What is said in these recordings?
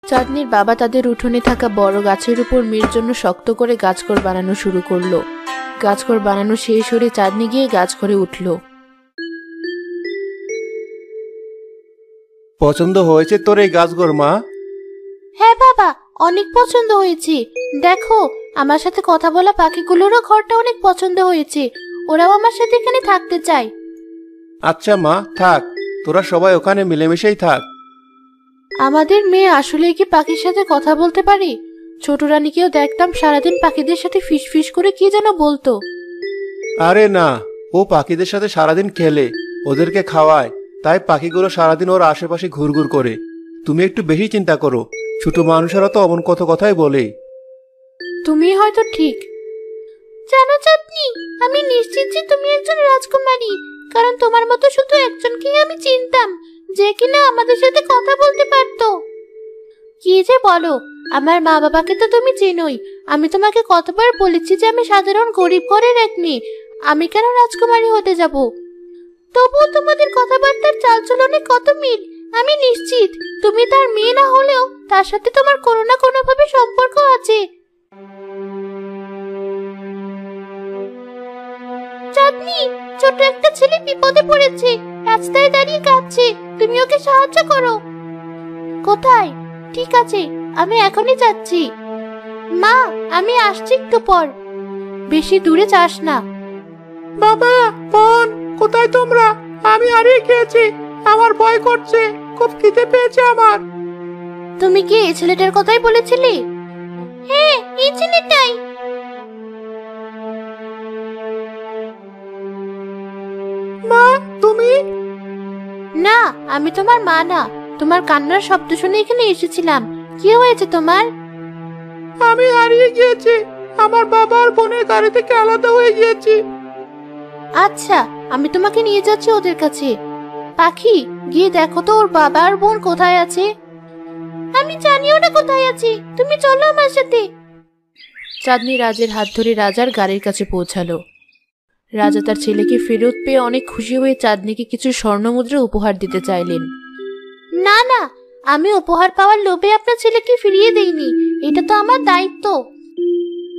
চাঁদনির বাবা তাদের উঠোনে থাকা বড় গাছের উপর মেয়ের জন্য শক্ত করে গাছঘর বানানো শুরু করলো। গাছঘর বানানো শেষ হলে চাঁদনি গিয়ে গাছঘরে উঠল। পছন্দ হয়েছে তোর এই গাছঘর মা? হ্যাঁ বাবা, অনেক পছন্দ হয়েছে। দেখো, আমার সাথে কথা বলা পাখিগুলোরও ঘরটা অনেক পছন্দ হয়েছে। ওরাও আমার সাথে এখানে থাকতে চায়। আচ্ছা মা, থাক, তোরা সবাই ওখানে মিলেমিশেই থাক। আমাদের মেয়ে আসলে কি পাখির সাথে কথা বলতে পারে? ছোট রানীকেও দেখতাম সারাদিন পাখিদের সাথে ফিস করে কি যেন বলতো। আরে না, ও পাখিদের সাথে সারাদিন খেলে, ওদেরকে খাওয়ায়, তাই পাখিগুলো সারাদিন ওর আশেপাশে ঘুরঘুর করে। তুমি একটু বেশি চিন্তা করো, ছোট মানুষেরা তো অমন কত কথাই বলে। তুমি হয়তো ঠিক। জানো চাঁদনি, আমি নিশ্চিত যে তুমি একজন রাজকুমারী, কারণ তোমার মতো শুধু একজনকেই আমি চিনতাম, যে কিনা আমাদের সাথে কথা বলতে পারতো। কি যে বলো, আমার মা বাবাকে তো তুমি চেনোই। আমি তোমাকে কতবার বলেছি যে আমি সাধারণ গরিব ঘরের এক মেয়ে, আমি কেন রাজকুমারী হতে যাব? তবুও তোমাদের কথাবার্তার চালচলনে কত মিল। আমি নিশ্চিত তুমি তার মেয়ে না হলেও তার সাথে তোমার কোনো না কোনো ভাবে সম্পর্ক আছে। চাঁদনি, ছোট একটা ছেলে বিপদে পড়েছে, রাস্তায় দাঁড়িয়ে কাঁদছে, তুমি ওকে সাহায্য করো। কোথায়? ঠিক আছে, আমি এখনই যাচ্ছি। মা, আমি আসছি একটু পর। বেশি দূরে যাস না। বাবা, বোন, কোথায় তোমরা? আমি হারিয়ে গিয়েছি, আমার ভয় করছে, খুব খিদে পেয়েছে আমার। তুমি কি এই ছেলেটার কথাই বলেছিলে? হ্যাঁ, এই ছেলেটাই। মা, তুমি? না, আমি তোমার মা না। তোমার কান্নার শব্দ শুনে এখানে এসেছিলাম। কি হয়েছে তোমার? আমি হারিয়ে গিয়েছি, আমার বাবা আর বোনের গাড়ি থেকে আলাদা হয়ে গিয়েছি। আচ্ছা, আমি তোমাকে নিয়ে যাচ্ছি ওদের কাছে। পাখি, গিয়ে দেখো তো ওর বাবা আর বোন কোথায় আছে। আমি জানি ওরা কোথায় আছে, তুমি চলো আমার সাথে। চাঁদনি রাজের হাত ধরে রাজার গাড়ির কাছে পৌঁছালো। রাজা তার ছেলেকে ফেরত পেয়ে অনেক খুশি হয়ে চাঁদনিকে কিছু স্বর্ণমুদ্রা উপহার দিতে চাইলেন। না না, আমি উপহার পাওয়ার লোভে আপনার ছেলেকে ফিরিয়ে দেইনি, এটা তো আমার দায়িত্ব।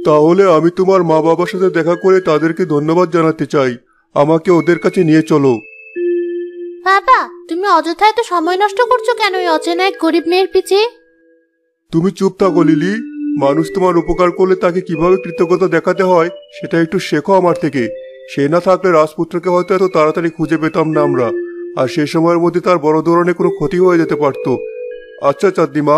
তাহলে আমি তোমার মা বাবার সাথে দেখা করে তাদেরকে ধন্যবাদ জানাতে চাই। আমাকে ওদের কাছে নিয়ে চলো। বাবা, তুমি অযথা এত সময় নষ্ট করছো কেন এই অচেনা এক গরিব মেয়ের পিছে? তুমি চুপ থাকো লিলি। মানুষ তোমার উপকার করলে তাকে কিভাবে কৃতজ্ঞতা দেখাতে হয় সেটা একটু শেখো আমার থেকে। সে না থাকলে রাজপুত্রকে হয়তো এত তাড়াতাড়ি খুঁজে পেতাম না আমরা, আর সে সময়ের মধ্যে তার বড় ধরনের কোনো ক্ষতি হয়ে যেতে পারতো। আচ্ছা চাঁদনি মা,